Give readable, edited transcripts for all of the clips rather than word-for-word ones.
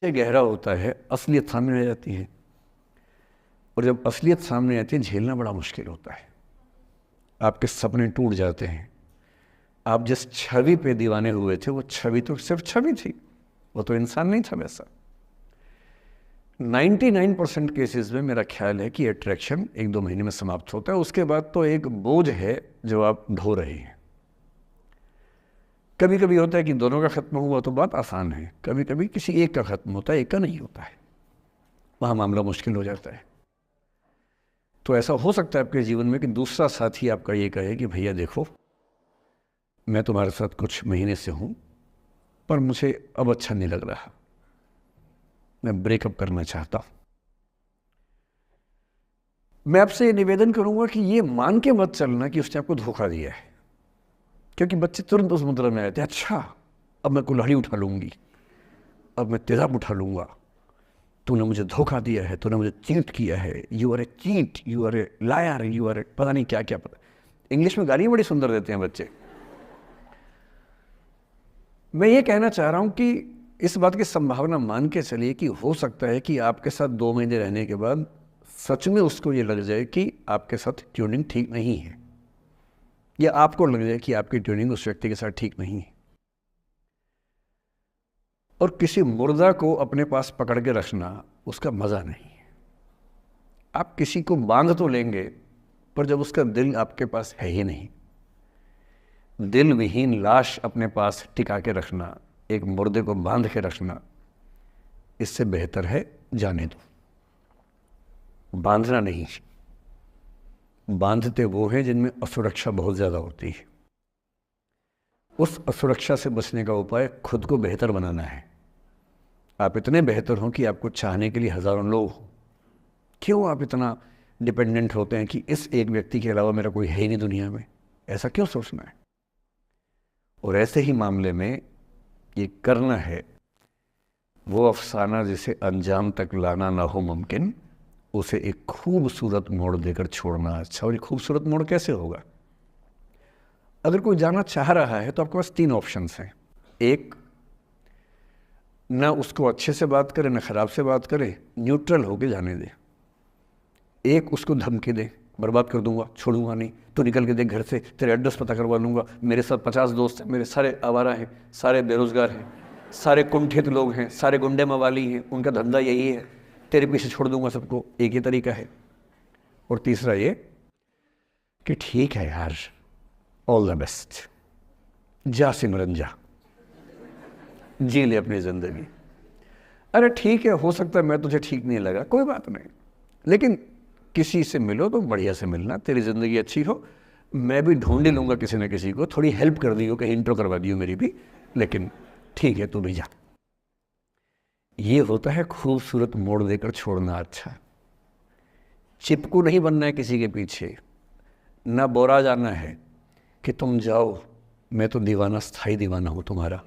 से गहरा होता है, असलियत सामने आ जाती है। और जब असलियत सामने आती है झेलना बड़ा मुश्किल होता है। आपके सपने टूट जाते हैं। आप जिस छवि पे दीवाने हुए थे वो छवि तो सिर्फ छवि थी, वो तो इंसान नहीं था वैसा। 99% केसेस में मेरा ख्याल है कि अट्रैक्शन 1-2 महीने में समाप्त होता है। उसके बाद तो एक बोझ है जो आप ढो रहे हैं। कभी कभी होता है कि दोनों का खत्म हुआ तो बात आसान है, कभी कभी किसी एक का खत्म होता है, एक का नहीं होता है, वहां मामला मुश्किल हो जाता है। तो ऐसा हो सकता है आपके जीवन में कि दूसरा साथी आपका ये कहे कि भैया देखो, मैं तुम्हारे साथ कुछ महीने से हूं पर मुझे अब अच्छा नहीं लग रहा, मैं ब्रेकअप करना चाहता हूं। मैं आपसे ये निवेदन करूंगा कि ये मान के मत चलना कि उसने आपको धोखा दिया है, क्योंकि बच्चे तुरंत उस मुद्रा में आते हैं, अच्छा अब मैं कुल्हाड़ी उठा लूंगी, अब मैं तेजाब उठा लूंगा, तूने मुझे धोखा दिया है, तूने मुझे चीट किया है, you are a cheat, you are a liar, you are a पता नहीं क्या क्या। पता इंग्लिश में गालियां बड़ी सुंदर देते हैं बच्चे। मैं ये कहना चाह रहा हूं कि इस बात की संभावना मान के चलिए कि हो सकता है कि आपके साथ 2 महीने रहने के बाद सच में उसको ये लग जाए कि आपके साथ ट्यूनिंग ठीक नहीं है, या आपको लग जाए कि आपकी ट्यूनिंग उस व्यक्ति के साथ ठीक नहीं है। और किसी मुर्दा को अपने पास पकड़ के रखना उसका मजा नहीं है। आप किसी को बांध तो लेंगे, पर जब उसका दिल आपके पास है ही नहीं, दिल विहीन लाश अपने पास टिका के रखना, एक मुर्दे को बांध के रखना, इससे बेहतर है जाने दो। बांधना नहीं, बांधते वो हैं जिनमें असुरक्षा बहुत ज्यादा होती है। उस असुरक्षा से बचने का उपाय खुद को बेहतर बनाना है। आप इतने बेहतर हों कि आपको चाहने के लिए हजारों लोग हों। क्यों आप इतना डिपेंडेंट होते हैं कि इस एक व्यक्ति के अलावा मेरा कोई है ही नहीं दुनिया में? ऐसा क्यों सोचना है? और ऐसे ही मामले में ये करना है वो अफसाना जिसे अंजाम तक लाना ना हो मुमकिन, उसे एक खूबसूरत मोड़ देकर छोड़ना अच्छा। और ये खूबसूरत मोड़ कैसे होगा? अगर कोई जाना चाह रहा है तो आपके पास 3 ऑप्शंस हैं। एक, ना उसको अच्छे से बात करे ना खराब से बात करे, न्यूट्रल होके जाने दे। एक, उसको धमकी दे, बर्बाद कर दूंगा, छोड़ूंगा नहीं, तो निकल के देख घर से, तेरे एड्रेस पता करवा लूंगा, मेरे साथ 50 दोस्त हैं, मेरे सारे आवारा हैं, सारे बेरोजगार हैं, सारे कुंठित लोग हैं, सारे गुंडे मवाली हैं, उनका धंधा यही है, तेरे पीछे छोड़ दूंगा सबको। एक ही तरीका है। और तीसरा ये कि ठीक है यार, ऑल द बेस्ट, जा सिमरन जा, जी ले अपनी जिंदगी। अरे ठीक है, हो सकता है मैं तुझे ठीक नहीं लगा, कोई बात नहीं, लेकिन किसी से मिलो तो बढ़िया से मिलना, तेरी जिंदगी अच्छी हो। मैं भी ढूंढ ही लूंगा किसी न किसी को, थोड़ी हेल्प कर दियो, कहीं इंट्रो करवा दियो मेरी भी, लेकिन ठीक है तू भी जा। ये होता है खूबसूरत मोड़ देकर छोड़ना अच्छा। चिपकू नहीं बनना है किसी के पीछे, ना बोरा जाना है कि तुम जाओ, मैं तो दीवाना, स्थाई दीवाना हूं तुम्हारा।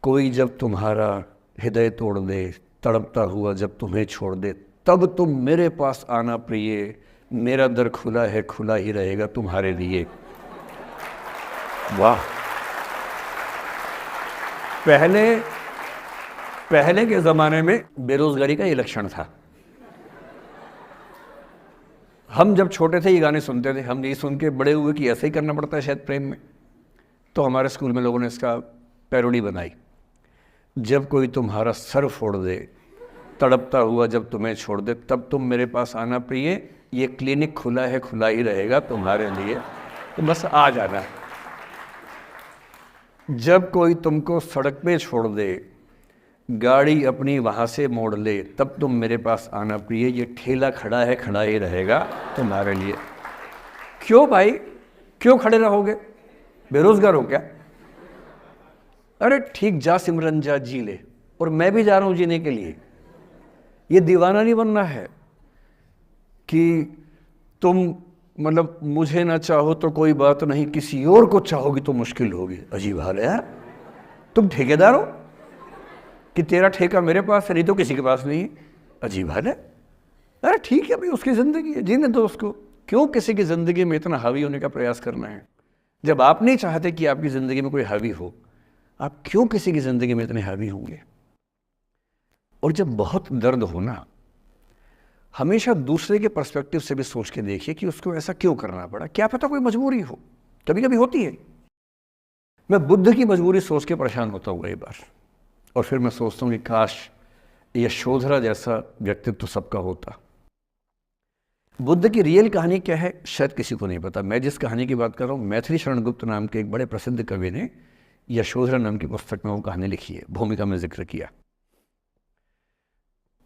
कोई जब तुम्हारा हृदय तोड़ दे, तड़पता हुआ जब तुम्हें छोड़ दे, तब तुम मेरे पास आना प्रिय, मेरा दर खुला है, खुला ही रहेगा तुम्हारे लिए। वाह। पहले के ज़माने में बेरोज़गारी का ये लक्षण था। हम जब छोटे थे ये गाने सुनते थे, हम ये सुन के बड़े हुए कि ऐसे ही करना पड़ता है शायद प्रेम में। तो हमारे स्कूल में लोगों ने इसका पैरोडी बनाई। जब कोई तुम्हारा सर फोड़ दे, तड़पता हुआ जब तुम्हें छोड़ दे, तब तुम मेरे पास आना प्रिय, ये क्लिनिक खुला है, खुला ही रहेगा तुम्हारे लिए, तो बस आ जाना। जब कोई तुमको सड़क पे छोड़ दे, गाड़ी अपनी वहाँ से मोड़ ले, तब तुम मेरे पास आना प्रिय, ये ठेला खड़ा है, खड़ा ही रहेगा तुम्हारे लिए। क्यों भाई, क्यों खड़े रहोगे? बेरोजगार हो क्या? अरे ठीक, जा सिमरन जा, जी ले, और मैं भी जा रहा हूँ जीने के लिए। ये दीवाना नहीं बनना है कि तुम मतलब मुझे ना चाहो तो कोई बात नहीं, किसी और को चाहोगी तो मुश्किल होगी। अजीब हाल है यार। तुम ठेकेदार हो कि तेरा ठेका मेरे पास है, नहीं तो किसी के पास नहीं है। अजीब हाल है। अरे ठीक है भाई, उसकी ज़िंदगी है, जीने दो उसको। क्यों किसी की ज़िंदगी में इतना हावी होने का प्रयास करना है? जब आप नहीं चाहते कि आपकी ज़िंदगी में कोई हावी हो, आप क्यों किसी की ज़िंदगी में इतने हावी होंगे? और जब बहुत दर्द हो ना, हमेशा दूसरे के पर्सपेक्टिव से भी सोच के देखिए कि उसको ऐसा क्यों करना पड़ा, क्या पता कोई मजबूरी हो, कभी कभी होती है। मैं बुद्ध की मजबूरी सोच के परेशान होता हूँ कई बार, और फिर मैं सोचता हूँ कि काश यशोधरा जैसा व्यक्तित्व सबका होता। बुद्ध की रियल कहानी क्या है शायद किसी को नहीं पता। मैं जिस कहानी की बात कर रहा हूँ, मैथिली शरण गुप्त नाम के एक बड़े प्रसिद्ध कवि ने यशोधरा नाम की पुस्तक में वो कहानी लिखी है, भूमिका में जिक्र किया।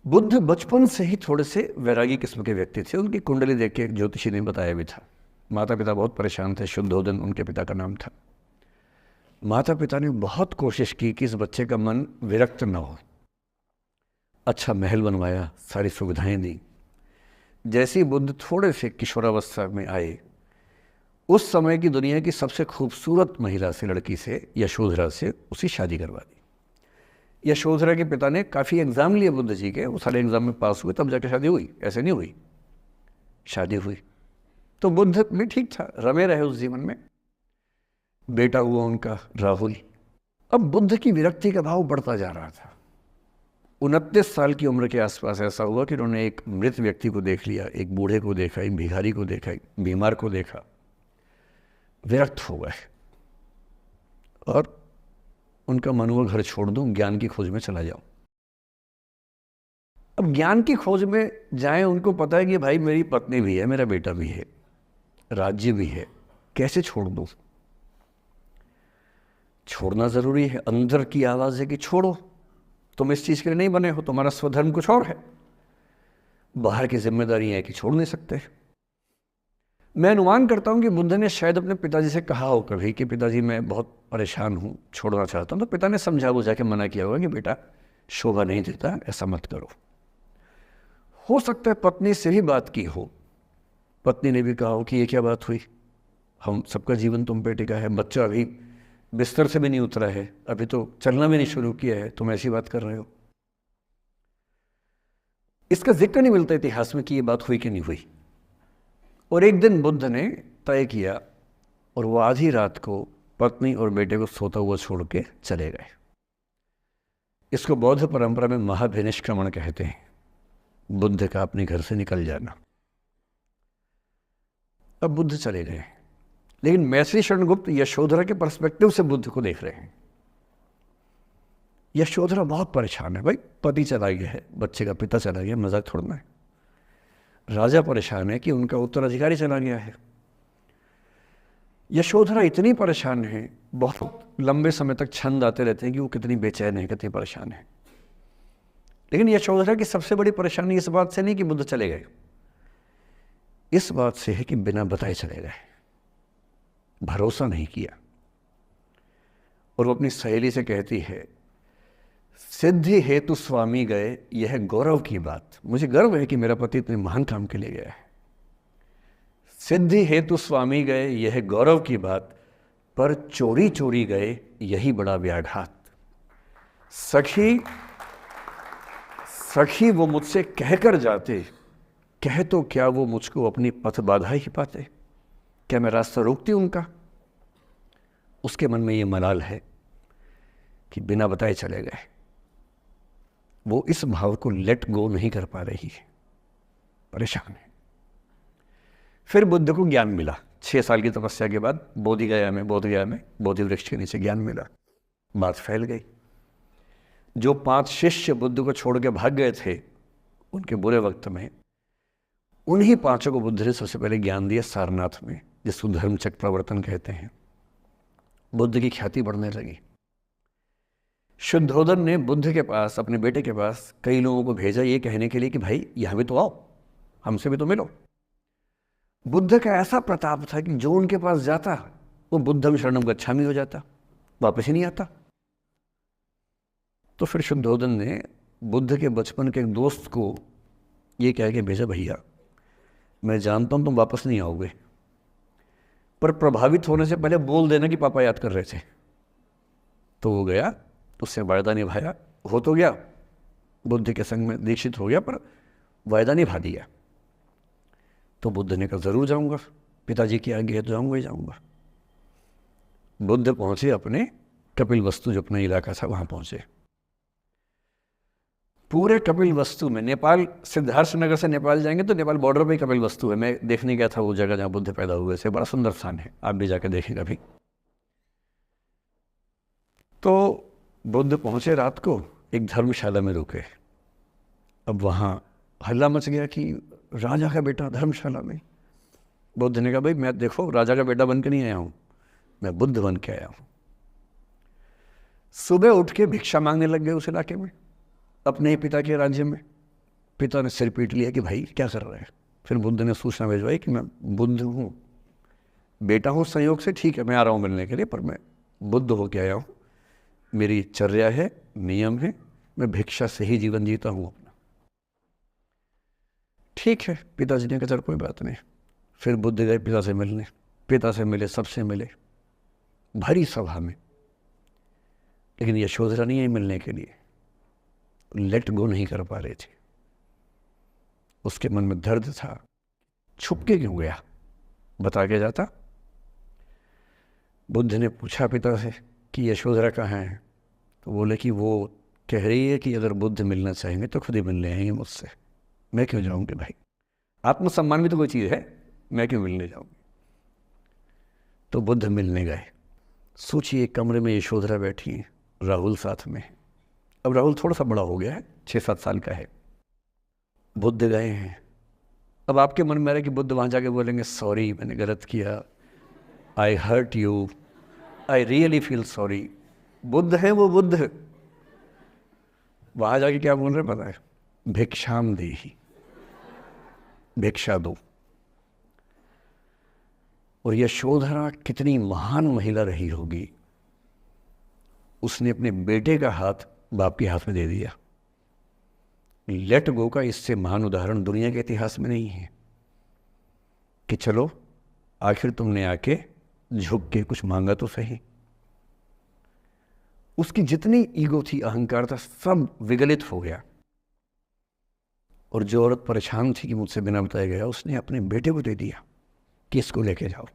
बुद्ध बचपन से ही थोड़े से वैरागी किस्म के व्यक्ति थे। उनकी कुंडली देख के एक ज्योतिषी ने बताया भी था। माता पिता बहुत परेशान थे, शुद्धोदन उनके पिता का नाम था। माता पिता ने बहुत कोशिश की कि इस बच्चे का मन विरक्त न हो। अच्छा महल बनवाया, सारी सुविधाएं दी। जैसे ही बुद्ध थोड़े से किशोरावस्था में आए, उस समय की दुनिया की सबसे खूबसूरत महिला से, लड़की से, यशोधरा से उसकी शादी करवा दी। यशोधरा के पिता ने काफ़ी एग्ज़ाम लिए बुद्ध जी के, वो सारे एग्ज़ाम में पास हुए, तब जाकर शादी हुई, ऐसे नहीं हुई। शादी हुई तो बुद्ध भी ठीक था, रमे रहे उस जीवन में। बेटा हुआ उनका राहुल। अब बुद्ध की विरक्ति का भाव बढ़ता जा रहा था। 29 साल की उम्र के आसपास ऐसा हुआ कि उन्होंने एक मृत व्यक्ति को देख लिया, एक बूढ़े को देखा, एक भिखारी को देखा, एक बीमार को देखा। विरक्त हो गए और उनका मन हुआ घर छोड़ दूं, ज्ञान की खोज में चला जाऊं। अब ज्ञान की खोज में जाएं, उनको पता है कि भाई मेरी पत्नी भी है, मेरा बेटा भी है, राज्य भी है, कैसे छोड़ दूं। छोड़ना जरूरी है। अंदर की आवाज है कि छोड़ो, तुम इस चीज के लिए नहीं बने हो, तुम्हारा स्वधर्म कुछ और है। बाहर की जिम्मेदारी है कि छोड़ नहीं सकते। मैं अनुमान करता हूं कि बुद्ध ने शायद अपने पिताजी से कहा हो कभी कि पिताजी मैं बहुत परेशान हूं, छोड़ना चाहता हूं। तो पिता ने समझा बुझा के मना किया होगा कि बेटा शोभा नहीं देता, ऐसा मत करो। हो सकता है पत्नी से भी बात की हो, पत्नी ने भी कहा हो कि ये क्या बात हुई, हम सबका जीवन तुम पे टिका है, बच्चा अभी बिस्तर से भी नहीं उतरा है, अभी तो चलना भी नहीं शुरू किया है, तुम ऐसी बात कर रहे हो। इसका जिक्र नहीं मिलता इतिहास में कि ये बात हुई कि नहीं हुई। और एक दिन बुद्ध ने तय किया और वो आधी रात को पत्नी और बेटे को सोता हुआ छोड़ के चले गए। इसको बौद्ध परंपरा में महाभिनिष्क्रमण कहते हैं, बुद्ध का अपने घर से निकल जाना। अब बुद्ध चले गए, लेकिन मैथिली शरण गुप्त यशोधरा के पर्सपेक्टिव से बुद्ध को देख रहे हैं। यशोधरा बहुत परेशान है, भाई पति चला गया है, बच्चे का पिता चला गया, मजाक थोड़ना है। राजा परेशान है कि उनका उत्तराधिकारी चला गया है। यशोधरा इतनी परेशान है, बहुत लंबे समय तक छंद आते रहते हैं कि वो कितनी बेचैन है, कितनी परेशान है। लेकिन यशोधरा की सबसे बड़ी परेशानी इस बात से नहीं कि बुद्ध चले गए, इस बात से है कि बिना बताए चले गए, भरोसा नहीं किया। और वो अपनी सहेली से कहती है, सिद्धि हेतु स्वामी गए, यह गौरव की बात। मुझे गर्व है कि मेरा पति इतने महान काम के लिए गया है। सिद्धि हेतु स्वामी गए, यह गौरव की बात, पर चोरी चोरी गए, यही बड़ा व्याघात। सखी सखी वो मुझसे कहकर जाते, कह तो क्या वो मुझको अपनी पथ बाधा ही पाते, क्या मैं रास्ता रोकती उनका। उसके मन में ये मलाल है कि बिना बताए चले गए। वो इस भाव को लेट गो नहीं कर पा रही है, परेशान है। फिर बुद्ध को ज्ञान मिला 6 साल की तपस्या के बाद, बोधगया में बोधि वृक्ष के नीचे ज्ञान मिला। बात फैल गई। जो 5 शिष्य बुद्ध को छोड़ के भाग गए थे उनके बुरे वक्त में, उन्हीं 5 को बुद्ध ने सबसे पहले ज्ञान दिया सारनाथ में, जिसको धर्मचक्र प्रवर्तन कहते हैं। बुद्ध की ख्याति बढ़ने लगी। शुद्धोदन ने बुद्ध के पास, अपने बेटे के पास कई लोगों को भेजा ये कहने के लिए कि भाई यहाँ भी तो आओ, हमसे भी तो मिलो। बुद्ध का ऐसा प्रताप था कि जो उनके पास जाता वो बुद्धम शरणम गच्छामि हो जाता, वापस ही नहीं आता। तो फिर शुद्धोदन ने बुद्ध के बचपन के एक दोस्त को ये कह के भेजा, भैया मैं जानता हूं तुम वापस नहीं आओगे, पर प्रभावित होने से पहले बोल देना कि पापा याद कर रहे थे। तो वो गया, उससे वायदा निभाया, हो तो गया, बुद्ध के संग में दीक्षित हो गया, पर वायदा निभा दिया। तो बुद्ध ने कहा जरूर जाऊंगा, पिताजी की आज्ञा है तो जाऊंगा ही जाऊंगा। बुद्ध पहुंचे अपने कपिल वस्तु, जो अपना इलाका था, वहां पहुंचे। पूरे कपिल वस्तु में, नेपाल सिद्धार्थ नगर से नेपाल जाएंगे तो नेपाल बॉर्डर पे ही कपिल वस्तु है। मैं देखने गया था वो जगह जहाँ बुद्ध पैदा हुए थे, बड़ा सुंदर स्थान है, आप भी जाकर देखें कभी। तो बुद्ध पहुंचे रात को, एक धर्मशाला में रुके। अब वहाँ हल्ला मच गया कि राजा का बेटा धर्मशाला में। बुद्ध ने कहा भाई मैं देखो राजा का बेटा बन के नहीं आया हूँ, मैं बुद्ध बन के आया हूँ। सुबह उठ के भिक्षा मांगने लग गए उस इलाके में, अपने ही पिता के राज्य में। पिता ने सिर पीट लिया कि भाई क्या कर रहे हैं। फिर बुद्ध ने सूचना भिजवाई कि मैं बुद्ध हूँ, बेटा हूँ संयोग से, ठीक है मैं आ रहा हूँ मिलने के लिए, पर मैं बुद्ध होके आया हूँ, मेरी चर्या है, नियम है, मैं भिक्षा से ही जीवन जीता हूँ अपना। ठीक है, पिताजी ने कहा चल कोई बात नहीं। फिर बुद्ध गए पिता से मिलने, पिता से मिले, सबसे मिले, भरी सभा में। लेकिन यशोधरा नहीं आई मिलने के लिए, लेट गो नहीं कर पा रहे थे। उसके मन में दर्द था, छुप के क्यों गया, बता के जाता। बुद्ध ने पूछा पिता से कि यशोधरा कहाँ है, तो बोले कि वो कह रही है कि अगर बुद्ध मिलना चाहेंगे तो खुद ही मिलने आएंगे मुझसे, मैं क्यों जाऊंगी भाई, आत्मसम्मान भी तो कोई चीज़ है, मैं क्यों मिलने जाऊंगी। तो बुद्ध मिलने गए। सोचिए एक कमरे में यशोधरा बैठी है, राहुल साथ में। अब राहुल थोड़ा सा बड़ा हो गया है, 6-7 साल का है। बुद्ध गए हैं। अब आपके मन में आ रहा है कि बुद्ध वहाँ जाके बोलेंगे सॉरी मैंने गलत किया, I hurt you, I really feel sorry. बुद्ध है वो बुद्ध, वहाँ जाके क्या बोल रहे पता है, भिक्षाम देहि, भिक्षा दो। और यशोधरा कितनी महान महिला रही होगी, उसने अपने बेटे का हाथ बाप के हाथ में दे दिया। लेट गो का इससे महान उदाहरण दुनिया के इतिहास में नहीं है कि चलो आखिर तुमने आके झुक के कुछ मांगा तो सही। उसकी जितनी ईगो थी, अहंकार था, सब विगलित हो गया। और जो औरत परेशान थी कि मुझसे बिना बताए गया, उसने अपने बेटे को दे दिया कि इसको लेके जाओ।